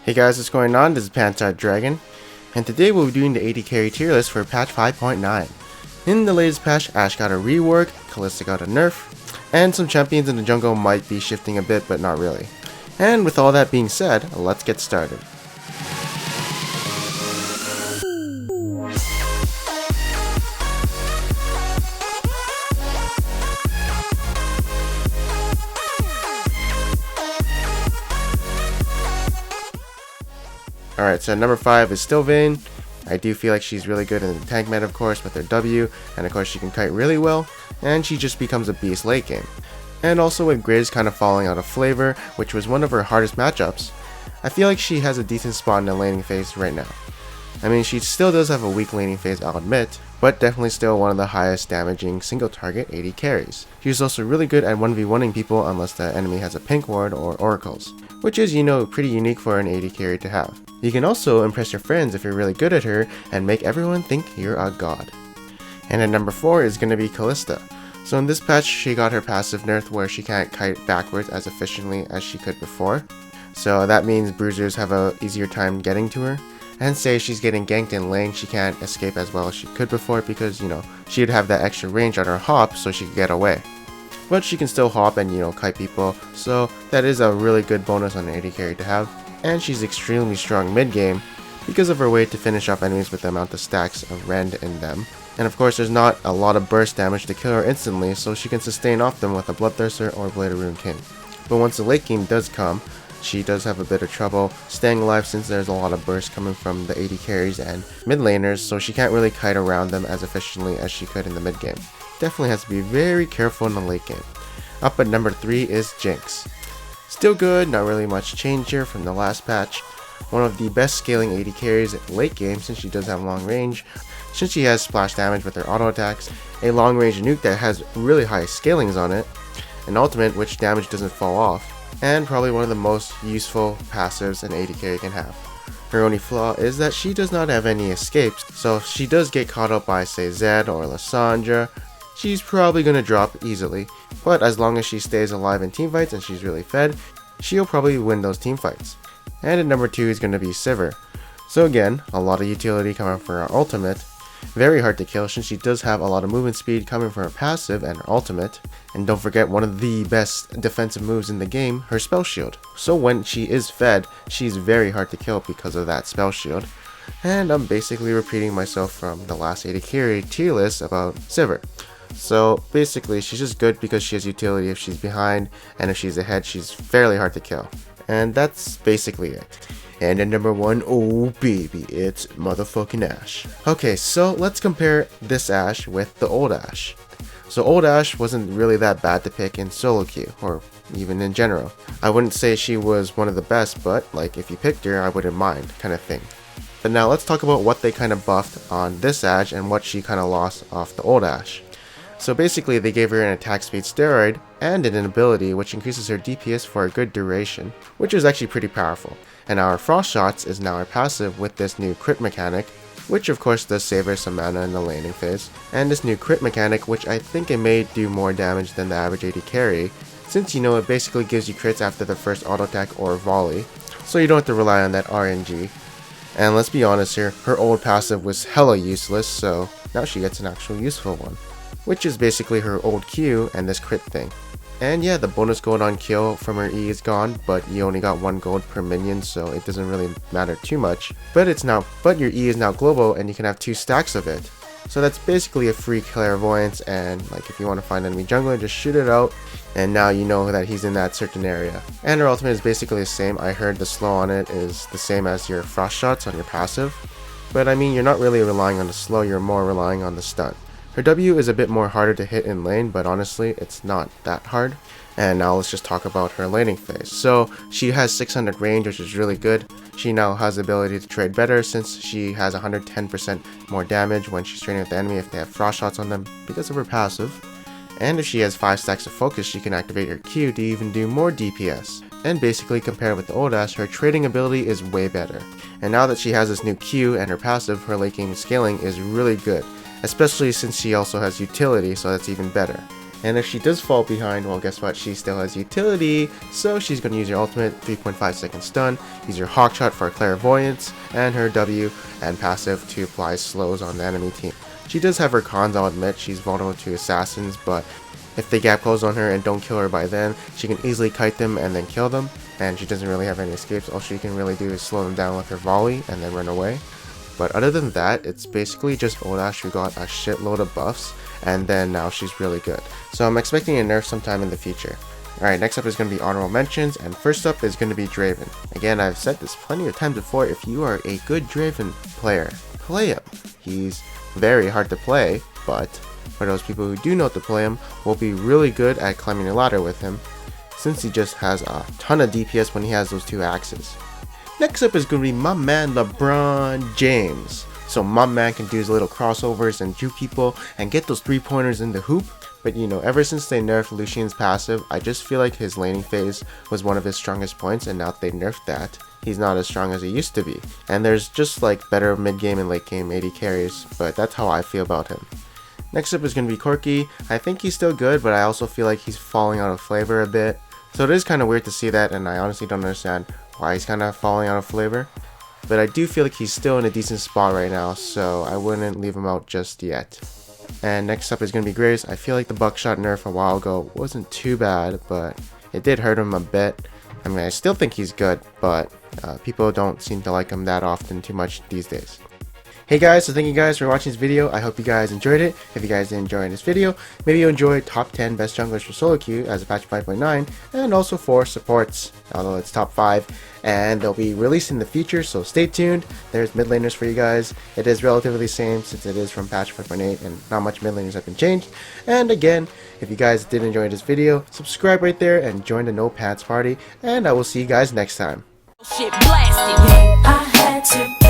Hey guys, what's going on? This is Pantside Dragon, and today we'll be doing the AD carry tier list for patch 5.9. In the latest patch, Ashe got a rework, Kalista got a nerf, and some champions in the jungle might be shifting a bit, but not really. And with all that being said, let's get started. Alright, so number 5 is still Vayne. I do feel like she's really good in the tank meta, of course, with her W, and of course she can kite really well, and she just becomes a beast late game. And also with Grizz kind of falling out of flavor, which was one of her hardest matchups, I feel like she has a decent spot in the laning phase right now. I mean, she still does have a weak laning phase, I'll admit, but definitely still one of the highest damaging single target AD carries. She's also really good at 1v1ing people unless the enemy has a pink ward or oracles, which is, pretty unique for an AD carry to have. You can also impress your friends if you're really good at her and make everyone think you're a god. And at number 4 is going to be Kalista. So in this patch, she got her passive nerf where she can't kite backwards as efficiently as she could before. So that means bruisers have a easier time getting to her. And say she's getting ganked in lane, she can't escape as well as she could before because, she'd have that extra range on her hop so she could get away. But she can still hop and, kite people, so that is a really good bonus on an AD carry to have. And she's extremely strong mid-game because of her way to finish off enemies with the amount of stacks of rend in them. And of course there's not a lot of burst damage to kill her instantly, so she can sustain off them with a Bloodthirster or Blade of Ruined King. But once the late game does come, she does have a bit of trouble staying alive since there's a lot of burst coming from the AD carries and mid laners, so she can't really kite around them as efficiently as she could in the mid game. Definitely has to be very careful in the late game. Up at number 3 is Jinx. Still good, not really much change here from the last patch. One of the best scaling AD carries at late game since she does have long range, since she has splash damage with her auto attacks, a long range nuke that has really high scalings on it, an ultimate which damage doesn't fall off, and probably one of the most useful passives an AD carry can have. Her only flaw is that she does not have any escapes, so if she does get caught up by say Zed or Lissandra, she's probably gonna drop easily, but as long as she stays alive in teamfights and she's really fed, she'll probably win those teamfights. And at number 2 is gonna be Sivir. So again, a lot of utility coming from her ultimate. Very hard to kill since she does have a lot of movement speed coming from her passive and her ultimate. And don't forget one of the best defensive moves in the game, her spell shield. So when she is fed, she's very hard to kill because of that spell shield. And I'm basically repeating myself from the last AD carry tier list about Sivir. So basically she's just good because she has utility if she's behind, and if she's ahead she's fairly hard to kill. And that's basically it. And at number 1, oh baby, it's motherfucking Ashe. Okay, so let's compare this Ashe with the old Ashe. So old Ashe wasn't really that bad to pick in solo queue, or even in general. I wouldn't say she was one of the best, but like if you picked her I wouldn't mind, kind of thing. But now let's talk about what they kind of buffed on this Ashe and what she kind of lost off the old Ashe. So basically they gave her an attack speed steroid and an ability which increases her DPS for a good duration, which is actually pretty powerful. And our Frost Shots is now our passive with this new crit mechanic, which of course does save her some mana in the laning phase. And this new crit mechanic, which I think it may do more damage than the average AD carry, since it basically gives you crits after the first auto attack or volley, so you don't have to rely on that RNG. And let's be honest here, her old passive was hella useless, so now she gets an actual useful one, which is basically her old Q and this crit thing. And yeah, the bonus gold on kill from her E is gone, but you only got 1 gold per minion, so it doesn't really matter too much. But your E is now global and you can have 2 stacks of it. So that's basically a free clairvoyance, and like if you want to find enemy jungler, just shoot it out, and now you know that he's in that certain area. And her ultimate is basically the same. I heard the slow on it is the same as your Frost Shots on your passive. But I mean, you're not really relying on the slow, you're more relying on the stun. Her W is a bit more harder to hit in lane, but honestly, it's not that hard. And now let's just talk about her laning phase. So she has 600 range, which is really good. She now has the ability to trade better since she has 110% more damage when she's trading with the enemy if they have Frost Shots on them because of her passive. And if she has 5 stacks of focus, she can activate her Q to even do more DPS. And basically compared with the old Ashe, her trading ability is way better. And now that she has this new Q and her passive, her late game scaling is really good, especially since she also has utility, so that's even better. And if she does fall behind, well, guess what? She still has utility, so she's going to use her ultimate, 3.5 second stun, use her hawk shot for clairvoyance, and her W and passive to apply slows on the enemy team. She does have her cons, I'll admit. She's vulnerable to assassins, but if they gap close on her and don't kill her by then, she can easily kite them and then kill them, and she doesn't really have any escapes. All she can really do is slow them down with her volley and then run away. But other than that, it's basically just old Ashe who got a shitload of buffs, and then now she's really good. So I'm expecting a nerf sometime in the future. Alright, next up is going to be honorable mentions, and first up is going to be Draven. Again, I've said this plenty of times before, if you are a good Draven player, play him. He's very hard to play, but for those people who do know to play him, will be really good at climbing a ladder with him, since he just has a ton of DPS when he has those two axes. Next up is going to be my man LeBron James. So my man can do his little crossovers and juke people and get those 3-pointers in the hoop. But you know, ever since they nerfed Lucian's passive, I just feel like his laning phase was one of his strongest points, and now that they nerfed that, he's not as strong as he used to be. And there's just like better mid game and late game AD carries, but that's how I feel about him. Next up is going to be Corki. I think he's still good, but I also feel like he's falling out of flavor a bit. So it is kind of weird to see that, and I honestly don't understand why he's kind of falling out of flavor. But I do feel like he's still in a decent spot right now, so I wouldn't leave him out just yet. And next up is going to be Graves. I feel like the buckshot nerf a while ago wasn't too bad, but it did hurt him a bit. I mean, I still think he's good, but people don't seem to like him that often too much these days. Hey guys, so thank you guys for watching this video. I hope you guys enjoyed it. If you guys did enjoy this video, maybe you enjoyed top 10 best junglers for solo queue as a patch 5.9, and also for supports, although it's top 5, and they'll be released in the future, so stay tuned. There's mid laners for you guys. It is relatively the same since it is from patch 5.8 and not much mid laners have been changed. And again, if you guys did enjoy this video, subscribe right there and join the No Pants party, and I will see you guys next time. Shit blasted. I had to